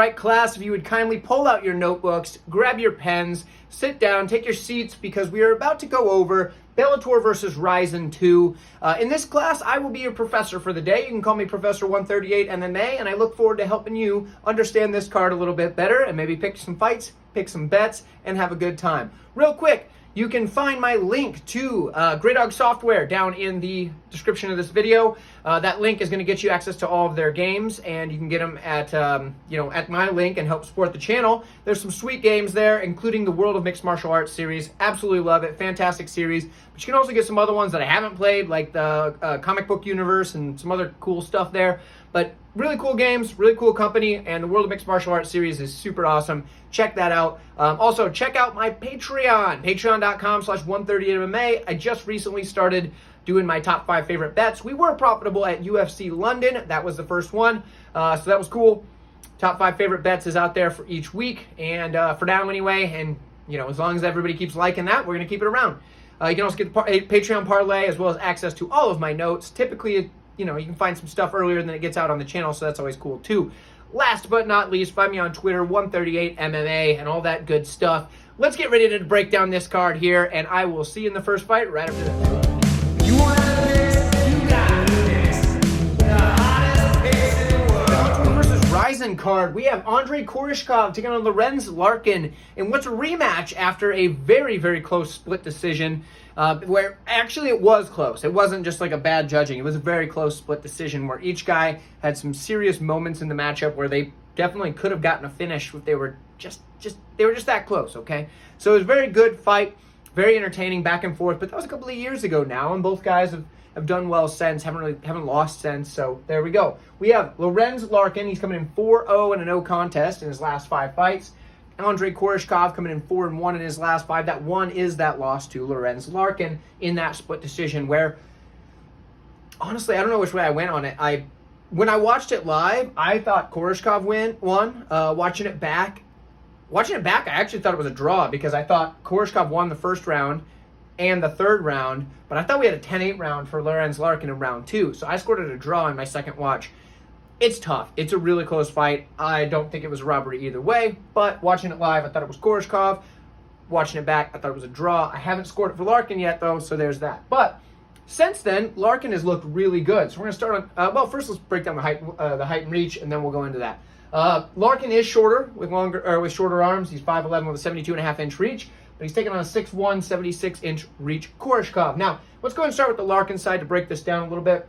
All right, class, if you would kindly pull out your notebooks, grab your pens, sit down, take your seats, because we are about to go over Bellator versus RIZIN 2. In this class, I will be your professor for the day. You can call me Professor 138 MMA, and I look forward to helping you understand this card a little bit better and maybe pick some fights, pick some bets, and have a good time. Real quick, you can find my link to Grey Dog Software down in the description of this video. That link is going to get you access to all of their games, and you can get them at at my link and help support the channel. There's some sweet games there, including the World of Mixed Martial Arts series. Absolutely love it. Fantastic series. But you can also get some other ones that I haven't played, like the Comic Book Universe and some other cool stuff there. But really cool games, really cool company, and the World of Mixed Martial Arts series is super awesome. Check that out. Also, check out my Patreon, patreon.com/138MMA. I just recently started doing my top 5 favorite bets. We were profitable at UFC London. That was the first one, so that was cool. Top 5 favorite bets is out there for each week, and for now anyway, and as long as everybody keeps liking that, we're going to keep it around. You can also get the Patreon parlay as well as access to all of my notes. Typically, you can find some stuff earlier than it gets out on the channel, so that's always cool too. Last but not least, find me on Twitter, 138MMA, and all that good stuff. Let's get ready to break down this card here, and I will see you in the first fight right after this. You want this? You got this. The hottest picks in the world. Bellator versus RIZIN card. We have Korshkov taking on Larkin in what's a rematch after a very, very close split decision. Where actually it was close. It wasn't just like a bad judging. It was a very close split decision where each guy had some serious moments in the matchup where they definitely could have gotten a finish if they were just that close, okay? So it was a very good fight, very entertaining back and forth, but that was a couple of years ago now, and both guys have done well since, haven't lost since, so there we go. We have Larkin. He's coming in 4-0 in a no contest in his last 5 fights. Korshkov coming in 4-1 in his last 5. That one is that loss to Larkin in that split decision where, honestly, I don't know which way I went on it. When I watched it live, I thought Korshkov won. Watching it back, I actually thought it was a draw because I thought Korshkov won the first round and the third round, but I thought we had a 10-8 round for Larkin in round 2, so I scored it a draw in my second watch. It's tough. It's a really close fight. I don't think it was a robbery either way, but watching it live, I thought it was Korshkov. Watching it back, I thought it was a draw. I haven't scored it for Larkin yet, though, so there's that. But since then, Larkin has looked really good. So we're going to start on, well, first let's break down the height and reach, and then we'll go into that. Larkin is shorter with shorter arms. He's 5'11" with a 72.5-inch reach, but he's taking on a 6'1", 76-inch reach Korshkov. Now, let's go ahead and start with the Larkin side to break this down a little bit.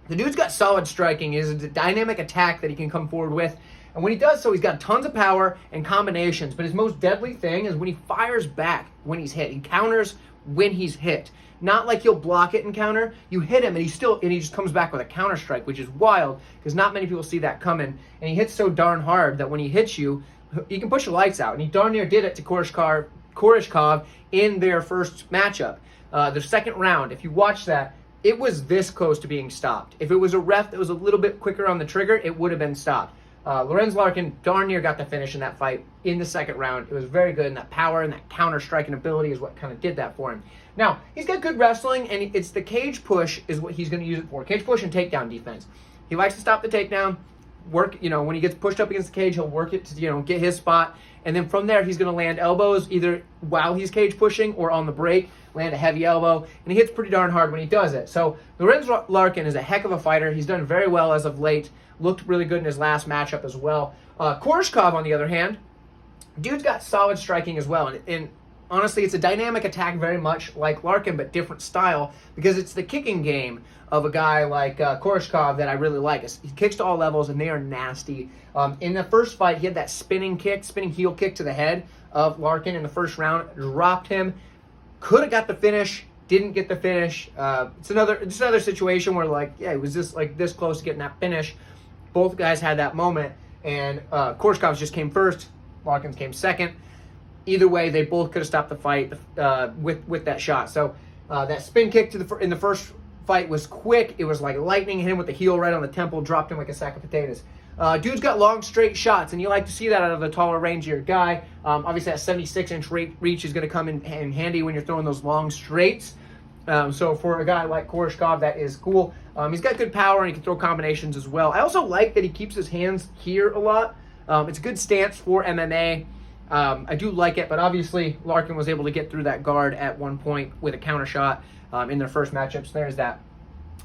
The dude's got solid striking. He has a dynamic attack that he can come forward with. And when he does so, he's got tons of power and combinations. But his most deadly thing is when he fires back when he's hit. He counters when he's hit. Not like he'll block it and counter. You hit him and he just comes back with a counter strike, which is wild because not many people see that coming. And he hits so darn hard that when he hits you, he can push the lights out. And he darn near did it to Korshkov in their first matchup. The second round, if you watch that, it was this close to being stopped. If it was a ref that was a little bit quicker on the trigger, it would have been stopped. Larkin darn near got the finish in that fight in the second round. It was very good, and that power and that counter-striking ability is what kind of did that for him. Now, he's got good wrestling, and it's the cage push is what he's going to use it for. Cage push and takedown defense. He likes to stop the takedown, work, when he gets pushed up against the cage, he'll work it to, get his spot, and then from there, he's going to land elbows either while he's cage pushing or on the break, land a heavy elbow, and he hits pretty darn hard when he does it. So Larkin is a heck of a fighter. He's done very well as of late. Looked really good in his last matchup as well. Korshkov, on the other hand, dude's got solid striking as well. And honestly, it's a dynamic attack very much like Larkin, but different style because it's the kicking game of a guy like Korshkov that I really like. He kicks to all levels, and they are nasty. In the first fight, he had that spinning heel kick to the head of Larkin in the first round, dropped him. Could have got the finish, didn't get the finish. It's another situation where it was just this close to getting that finish. Both guys had that moment, and Korshkov just came first, Larkin came second. Either way, they both could have stopped the fight with that shot. So that spin kick in the first fight was quick. It was like lightning, hit him with the heel right on the temple, dropped him like a sack of potatoes. Dude's got long, straight shots, and you like to see that out of the taller, rangier guy. Obviously, that 76-inch reach is going to come in handy when you're throwing those long straights. So for a guy like Korshkov, that is cool. He's got good power, and he can throw combinations as well. I also like that he keeps his hands here a lot. It's a good stance for MMA. I do like it, but obviously Larkin was able to get through that guard at one point with a counter shot in their first matchup, so there's that.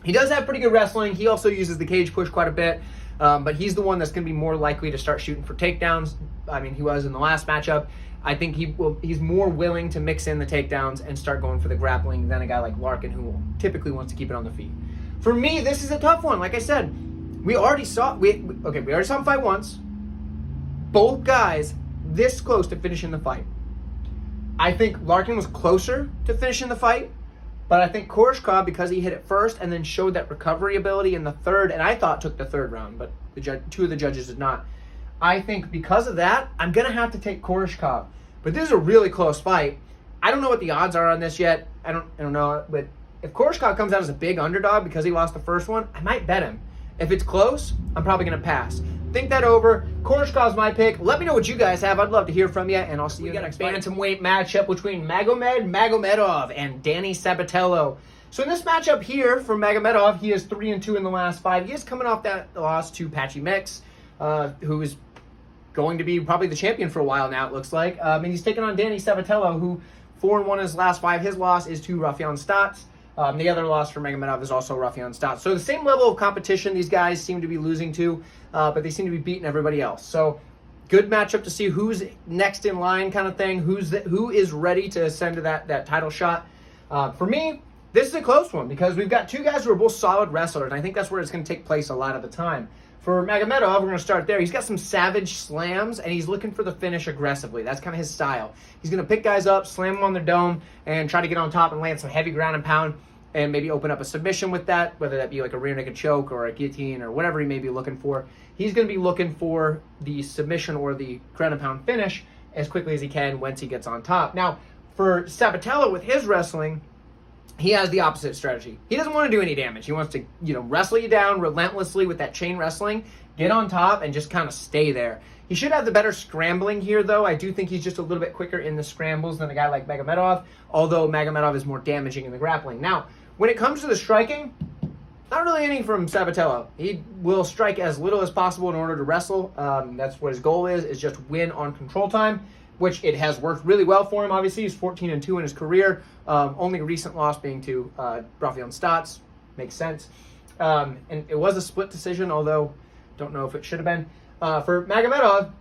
He does have pretty good wrestling. He also uses the cage push quite a bit, but he's the one that's going to be more likely to start shooting for takedowns. I mean, he was in the last matchup. I think he's more willing to mix in the takedowns and start going for the grappling than a guy like Larkin, who typically wants to keep it on the feet. For me, this is a tough one. Like I said, we already saw him fight once. Both guys this close to finishing the fight. I think Larkin was closer to finishing the fight, but I think Korshkov, because he hit it first and then showed that recovery ability in the third, and I thought took the third round, but two of the judges did not. I think because of that, I'm going to have to take Korshkov. But this is a really close fight. I don't know what the odds are on this yet. I don't know. But if Korshkov comes out as a big underdog because he lost the first one, I might bet him. If it's close, I'm probably going to pass. Think that over. Korshkov's my pick. Let me know what you guys have. I'd love to hear from you, and I'll see you next fight. Bantamweight matchup between Magomedov and Danny Sapatello. So in this matchup here for Magomedov, he is 3-2 in the last 5. He is coming off that loss to Patricio, who is going to be probably the champion for a while now, it looks like. And he's taking on Danny Sapatello, who 4-1 in his last 5. His loss is to Raufeon Stots. The other loss for Magomedov is also Raufeon Stots. So the same level of competition these guys seem to be losing to, but they seem to be beating everybody else. So good matchup to see who's next in line kind of thing, who is ready to ascend to that title shot. For me, this is a close one because we've got two guys who are both solid wrestlers, and I think that's where it's going to take place a lot of the time. For Magomedov, we're going to start there. He's got some savage slams, and he's looking for the finish aggressively. That's kind of his style. He's going to pick guys up, slam them on their dome, and try to get on top and land some heavy ground and pound, and maybe open up a submission with that, whether that be like a rear naked choke or a guillotine or whatever he may be looking for. He's going to be looking for the submission or the ground and pound finish as quickly as he can once he gets on top. Now, for Sapatello with his wrestling, he has the opposite strategy. He doesn't want to do any damage. He wants to, wrestle you down relentlessly with that chain wrestling, get on top, and just kind of stay there. He should have the better scrambling here, though. I do think he's just a little bit quicker in the scrambles than a guy like Magomedov, although Magomedov is more damaging in the grappling. Now, when it comes to the striking, not really anything from Sapatello. He will strike as little as possible in order to wrestle. That's what his goal is just win on control time, which it has worked really well for him. Obviously, he's 14-2 in his career. Only recent loss being to Raufeon Stots. Makes sense. And it was a split decision, although don't know if it should have been. For Magomedov,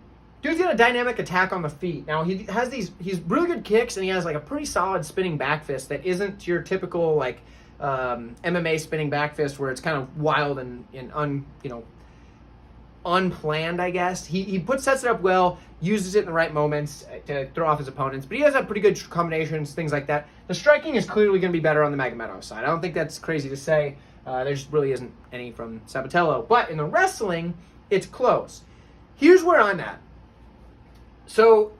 dude's got a dynamic attack on the feet. Now, he's really good kicks, and he has like a pretty solid spinning back fist that isn't your typical like MMA spinning back fist where it's kind of wild and unplanned, I guess. He sets it up well, uses it in the right moments to throw off his opponents, but he does have pretty good combinations, things like that. The striking is clearly going to be better on the Magomedov side. I don't think that's crazy to say. There just really isn't any from Sapatello. But in the wrestling, it's close. Here's where I'm at. So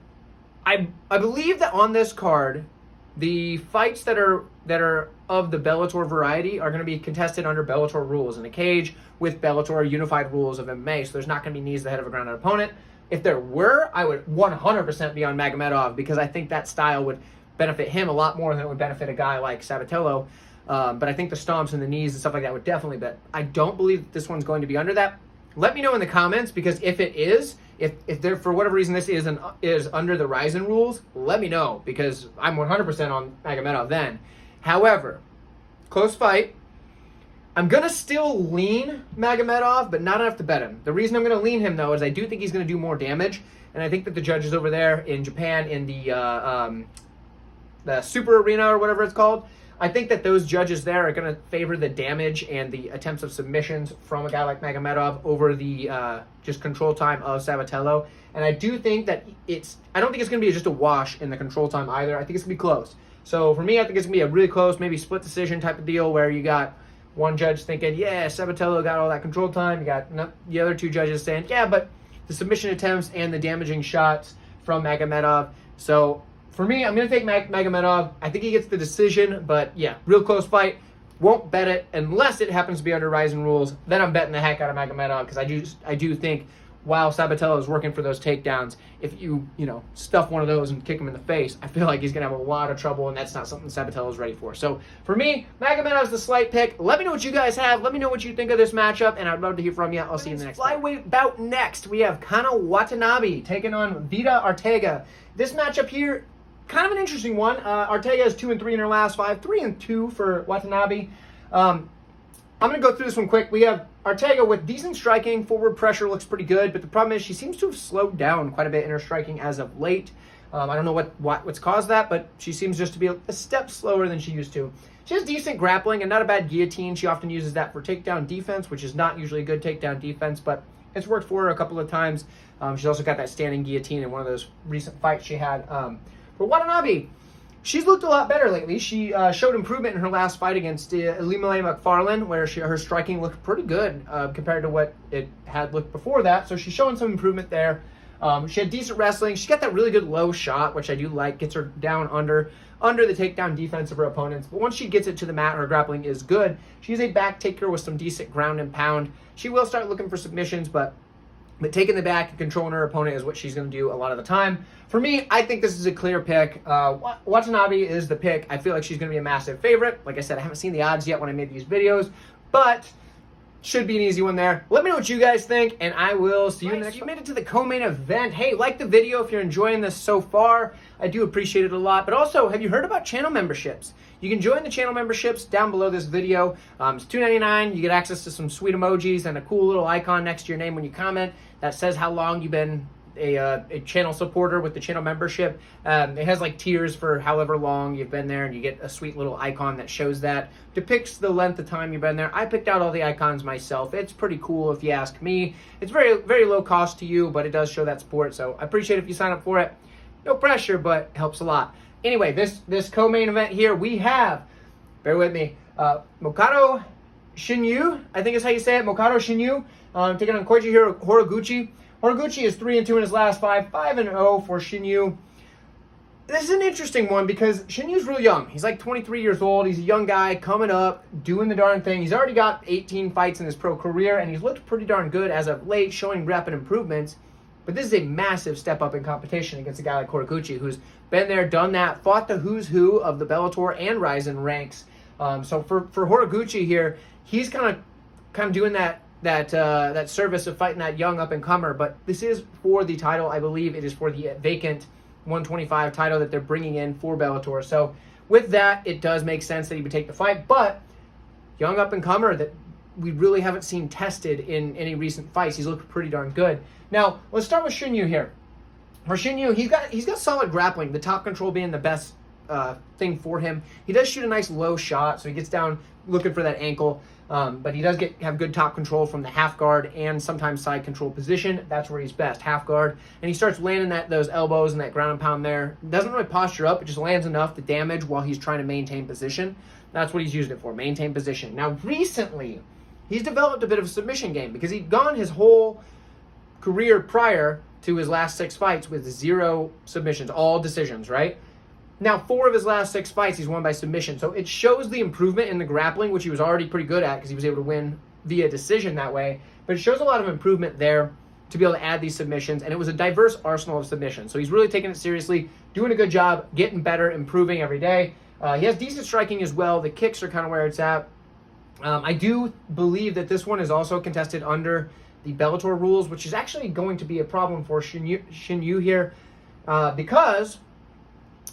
I believe that on this card, the fights that are of the Bellator variety are going to be contested under Bellator rules in a cage with Bellator unified rules of MMA. So there's not going to be knees to the head of a grounded opponent. If there were, I would 100% be on Magomedov because I think that style would benefit him a lot more than it would benefit a guy like Sapatello. But I think the stomps and the knees and stuff like that would definitely bet. I don't believe that this one's going to be under that. Let me know in the comments, because if it is, if there for whatever reason this is under the RIZIN rules, let me know, because I'm 100% on Magomedov then. However, close fight. I'm going to still lean Magomedov, but not enough to bet him. The reason I'm going to lean him, though, is I do think he's going to do more damage, and I think that the judges over there in Japan in the Super Arena or whatever it's called, I think that those judges there are going to favor the damage and the attempts of submissions from a guy like Magomedov over the just control time of Sapatello. And I do think that I don't think it's going to be just a wash in the control time either. I think it's going to be close. So for me, I think it's going to be a really close, maybe split decision type of deal where you got one judge thinking, yeah, Sapatello got all that control time. You got the other two judges saying, yeah, but the submission attempts and the damaging shots from Magomedov. So for me, I'm going to take Magomedov. I think he gets the decision, but yeah, real close fight. Won't bet it unless it happens to be under RIZIN rules. Then I'm betting the heck out of Magomedov because I do think while Sapatello is working for those takedowns. If you stuff one of those and kick him in the face, I feel like he's going to have a lot of trouble, and that's not something Sapatello is ready for. So for me, Magomedov is the slight pick. Let me know what you guys have. Let me know what you think of this matchup, and I'd love to hear from you. I'll see you in the next flyweight bout next. We have Watanabe taking on Ortega. This matchup here, kind of an interesting one. Ortega is 2-3 in her last 5, 3-2 for Watanabe. I'm going to go through this one quick. We have Ortega with decent striking. Forward pressure looks pretty good, but the problem is she seems to have slowed down quite a bit in her striking as of late. I don't know what's caused that, but she seems just to be a step slower than she used to. She has decent grappling and not a bad guillotine. She often uses that for takedown defense, which is not usually good takedown defense, but it's worked for her a couple of times. She's also got that standing guillotine in one of those recent fights she had. For Watanabe, she's looked a lot better lately. She showed improvement in her last fight against Elimele McFarlane, where her striking looked pretty good compared to what it had looked before that. So she's showing some improvement there. She had decent wrestling. She got that really good low shot, which I do like. Gets her down under the takedown defense of her opponents. But once she gets it to the mat, her grappling is good. She's a back taker with some decent ground and pound. She will start looking for submissions, but taking the back and controlling her opponent is what she's going to do a lot of the time. For me, I think this is a clear pick. Watanabe is the pick. I feel like she's going to be a massive favorite. Like I said, I haven't seen the odds yet when I made these videos, but should be an easy one there. Let me know what you guys think, and I will see you in the next one. You made it to the co-main event. Hey, like the video if you're enjoying this so far. I do appreciate it a lot. But also, have you heard about channel memberships? You can join the channel memberships down below this video. It's $2.99. You get access to some sweet emojis and a cool little icon next to your name when you comment that says how long you've been a channel supporter with the channel membership. It has like tiers for however long you've been there, and you get a sweet little icon that shows that, depicts the length of time you've been there. I picked out all the icons myself. It's pretty cool if you ask me. It's very, very low cost to you, but it does show that support, so I appreciate it if you sign up for it. No pressure, but it helps a lot. Anyway, this co-main event here, we have, bear with me, Mokato Shinyu, I think is how you say it, Mokato Shinyu, taking on Koji Horiguchi. Horiguchi is 3-2 in his last 5, 5-0 for Shinyu. This is an interesting one because Shinyu's real young. He's like 23 years old. He's a young guy coming up, doing the darn thing. He's already got 18 fights in his pro career, and he's looked pretty darn good as of late, showing rapid improvements. But this is a massive step up in competition against a guy like Horiguchi, who's been there, done that, fought the who's who of the Bellator and RIZIN ranks. So for Horiguchi here, he's kind of doing that service of fighting that young up-and-comer, but this is for the title. I believe it is for the vacant 125 title that they're bringing in for Bellator. So with that, it does make sense that he would take the fight, but young up-and-comer that we really haven't seen tested in any recent fights. He's looked pretty darn good. Now, let's start with Shinyu here. For Shinyu, he's got solid grappling, the top control being the best thing for him. He does shoot a nice low shot, so he gets down looking for that ankle. But he does have good top control from the half guard and sometimes side control position. That's where he's best, half guard. And he starts landing those elbows and that ground and pound there. Doesn't really posture up, it just lands enough to damage while he's trying to maintain position. That's what he's using it for, maintain position. Now recently, he's developed a bit of a submission game because he'd gone his whole career prior to his last 6 fights with 0 submissions, all decisions, right? Now, 4 of his last 6 fights, he's won by submission. So it shows the improvement in the grappling, which he was already pretty good at because he was able to win via decision that way. But it shows a lot of improvement there to be able to add these submissions. And it was a diverse arsenal of submissions. So he's really taking it seriously, doing a good job, getting better, improving every day. He has decent striking as well. The kicks are kind of where it's at. I do believe that this one is also contested under the Bellator rules, which is actually going to be a problem for Shinyu here because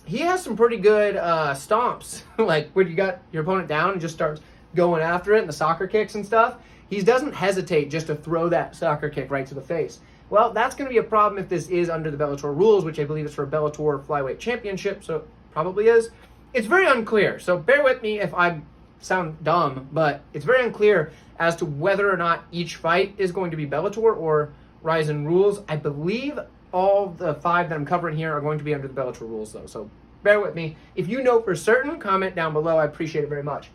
he has some pretty good stomps. Like when you got your opponent down and just starts going after it and the soccer kicks and stuff, he doesn't hesitate just to throw that soccer kick right to the face. Well, that's going to be a problem if this is under the Bellator rules, which I believe is for Bellator Flyweight Championship, so it probably is. It's very unclear, so bear with me if I sound dumb, but it's very unclear as to whether or not each fight is going to be Bellator or RIZIN rules. I believe all the 5 that I'm covering here are going to be under the Bellator rules, though, so bear with me. If you know for certain, comment down below. I appreciate it very much.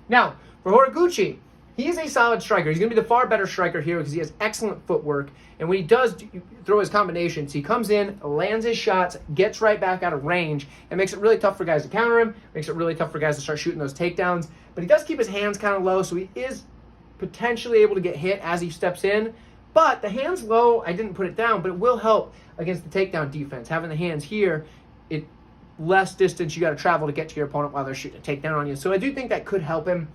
Now, for Horiguchi, he is a solid striker. He's going to be the far better striker here because he has excellent footwork, and when he does throw his combinations, he comes in, lands his shots, gets right back out of range, and makes it really tough for guys to counter him, makes it really tough for guys to start shooting those takedowns, but he does keep his hands kind of low, so he is potentially able to get hit as he steps in, But the hands low, I didn't put it down, but it will help against the takedown defense. Having the hands here, it less distance you got to travel to get to your opponent while they're shooting a takedown on you. So I do think that could help him.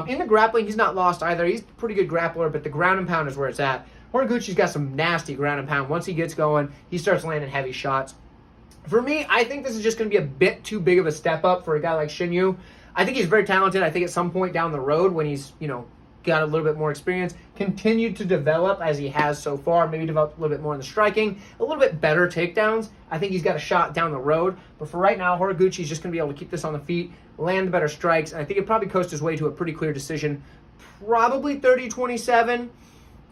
In the grappling, he's not lost either. He's a pretty good grappler, but the ground and pound is where it's at. Horiguchi's got some nasty ground and pound. Once he gets going, he starts landing heavy shots. For me, I think this is just going to be a bit too big of a step up for a guy like Shinyu. I think he's very talented. I think at some point down the road when he's, got a little bit more experience, continue to develop as he has so far, maybe develop a little bit more in the striking, a little bit better takedowns. I think he's got a shot down the road. But for right now, Horiguchi's just going to be able to keep this on the feet, land the better strikes, and I think he'll probably coast his way to a pretty clear decision, probably 30-27.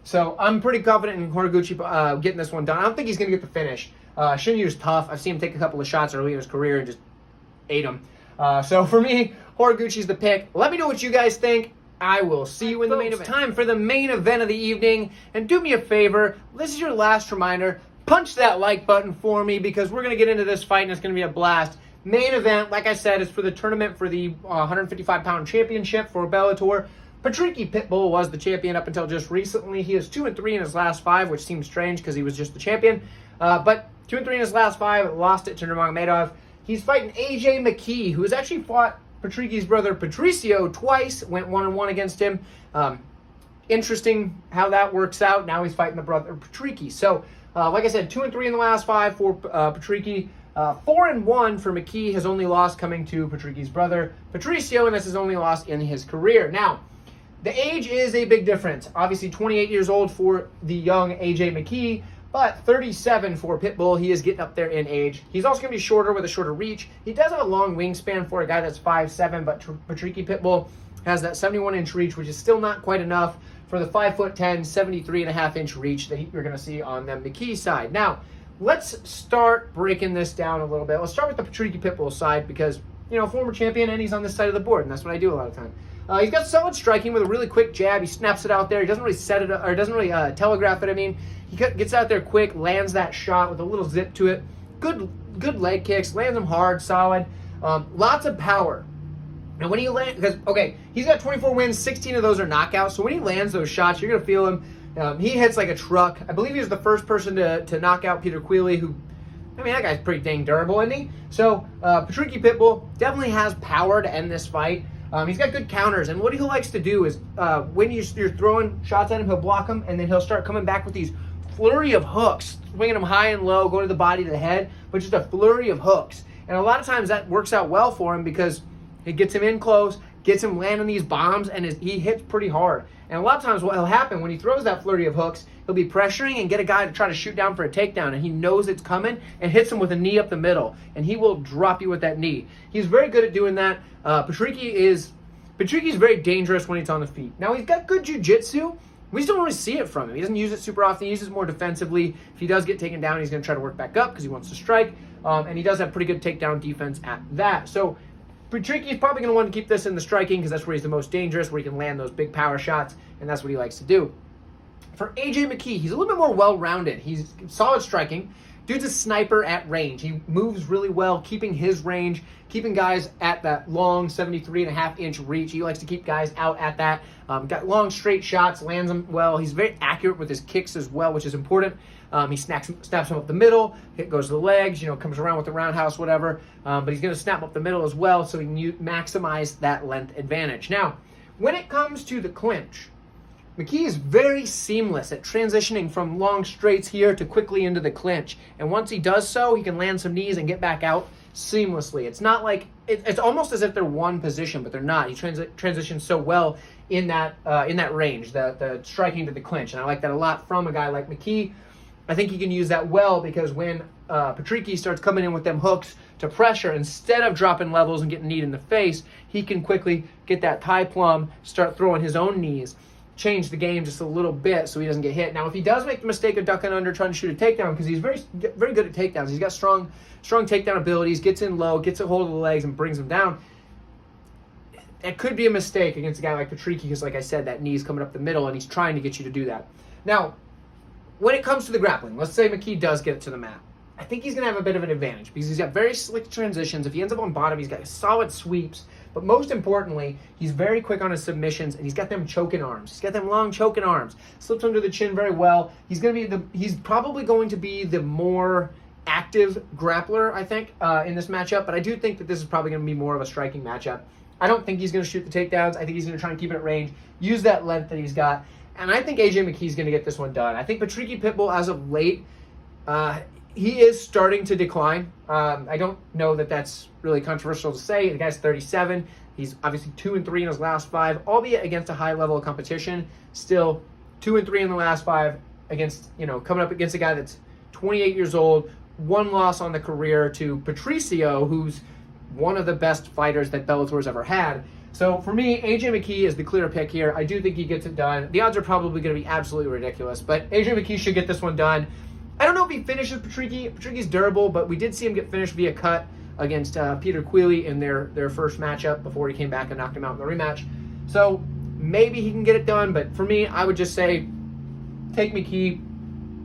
So I'm pretty confident in Horiguchi getting this one done. I don't think he's going to get the finish. Shinyu's tough. I've seen him take a couple of shots early in his career and just ate them. So for me, Horiguchi's the pick. Let me know what you guys think. I will see you in the main event. It's time for the main event of the evening. And do me a favor, this is your last reminder. Punch that like button for me because we're going to get into this fight and it's going to be a blast. Main event, like I said, is for the tournament for the 155-pound championship for Bellator. Patricio Pitbull was the champion up until just recently. He is 2-3 in his last 5, which seems strange because he was just the champion. But 2-3 in his last 5, lost it to Magomedov. He's fighting McKee, who has actually fought Patricio's brother Patricio twice, went 1-1 against him. Interesting how that works out. Now he's fighting the brother Patricio. So, like I said, 2-3 in the last 5 for Patricio. 4-1 for McKee, his only loss coming to Patricio's brother Patricio, and this is his only loss in his career. Now, the age is a big difference. Obviously, 28 years old for the young McKee, but 37 for Pitbull. He is getting up there in age. He's also going to be shorter with a shorter reach. He does have a long wingspan for a guy that's 5'7", but Patricio Pitbull has that 71-inch reach, which is still not quite enough for the 5'10", 73.5-inch reach that you're going to see on the McKee side. Now, let's start breaking this down a little bit. Let's start with the Patricio Pitbull side because, former champion, and he's on this side of the board, and that's what I do a lot of time. He's got solid striking with a really quick jab. He snaps it out there. He doesn't really set it, or doesn't really telegraph it. He gets out there quick, lands that shot with a little zip to it. Good leg kicks, lands them hard, solid. Lots of power. And when he lands, he's got 24 wins, 16 of those are knockouts. So when he lands those shots, you're gonna feel him. He hits like a truck. I believe he was the first person to knock out Peter Queally, who. That guy's pretty dang durable, isn't he? So Patricio Pitbull definitely has power to end this fight. He's got good counters, and what he likes to do is when you're throwing shots at him, he'll block them, and then he'll start coming back with these flurry of hooks, swinging them high and low, going to the body, to the head, but just a flurry of hooks. And a lot of times that works out well for him because it gets him in close, gets him landing these bombs, and he hits pretty hard. And a lot of times what will happen when he throws that flurry of hooks, he'll be pressuring and get a guy to try to shoot down for a takedown, and he knows it's coming and hits him with a knee up the middle, and he will drop you with that knee. He's very good at doing that. Patricio's very dangerous when he's on the feet. Now, he's got good jiu-jitsu. We just don't really see it from him. He doesn't use it super often. He uses it more defensively. If he does get taken down, he's going to try to work back up because he wants to strike, and he does have pretty good takedown defense at that. So Patricio's probably going to want to keep this in the striking because that's where he's the most dangerous, where he can land those big power shots, and that's what he likes to do. For McKee, he's a little bit more well-rounded. He's solid striking. Dude's a sniper at range. He moves really well, keeping his range, keeping guys at that long 73.5-inch reach. He likes to keep guys out at that. Got long, straight shots, lands them well. He's very accurate with his kicks as well, which is important. He snaps them up the middle. Hit goes to the legs, comes around with the roundhouse, whatever. But he's going to snap up the middle as well, so he can maximize that length advantage. Now, when it comes to the clinch, McKee is very seamless at transitioning from long straights here to quickly into the clinch. And once he does so, he can land some knees and get back out seamlessly. It's not like, it's almost as if they're one position, but they're not. He transitions so well in that range, the striking to the clinch. And I like that a lot from a guy like McKee. I think he can use that well because when Patricio starts coming in with them hooks to pressure, instead of dropping levels and getting kneed in the face, he can quickly get that tie plumb, start throwing his own knees, change the game just a little bit so he doesn't get hit. Now, if he does make the mistake of ducking under trying to shoot a takedown, because he's very good at takedowns, he's got strong takedown abilities, gets in low, gets a hold of the legs, and brings them down. It could be a mistake against a guy like Patricio because, like I said, that knee's coming up the middle, and he's trying to get you to do that. Now, when it comes to the grappling, let's say McKee does get it to the mat. I think he's going to have a bit of an advantage because he's got very slick transitions. If he ends up on bottom, he's got solid sweeps. But most importantly, he's very quick on his submissions, and he's got them choking arms. He's got them long choking arms. Slips under the chin very well. He's probably going to be the more active grappler, I think, in this matchup. But I do think that this is probably going to be more of a striking matchup. I don't think he's going to shoot the takedowns. I think he's going to try and keep it at range, use that length that he's got. And I think AJ McKee's going to get this one done. I think Patricio Pitbull, as of late, he is starting to decline. I don't know that that's really controversial to say. The guy's 37. He's obviously 2-3 in his last 5, albeit against a high level of competition. Still 2-3 in the last 5 against, coming up against a guy that's 28 years old, 1 loss on the career to Patricio, who's one of the best fighters that Bellator's ever had. So for me, AJ McKee is the clear pick here. I do think he gets it done. The odds are probably going to be absolutely ridiculous, but AJ McKee should get this one done. I don't know if he finishes Patricio. Patricio's durable, but we did see him get finished via cut against Peter Queally in their first matchup before he came back and knocked him out in the rematch. So maybe he can get it done, but for me, I would just say take McKee.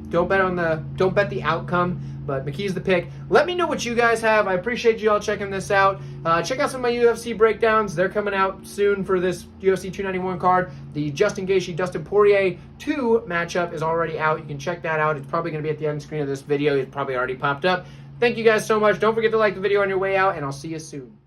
Don't bet the outcome, but McKee's the pick. Let me know what you guys have. I appreciate you all checking this out. Check out some of my UFC breakdowns. They're coming out soon for this UFC 291 card. The Justin Gaethje, Dustin Poirier 2 matchup is already out. You can check that out. It's probably going to be at the end screen of this video. It's probably already popped up. Thank you guys so much. Don't forget to like the video on your way out, and I'll see you soon.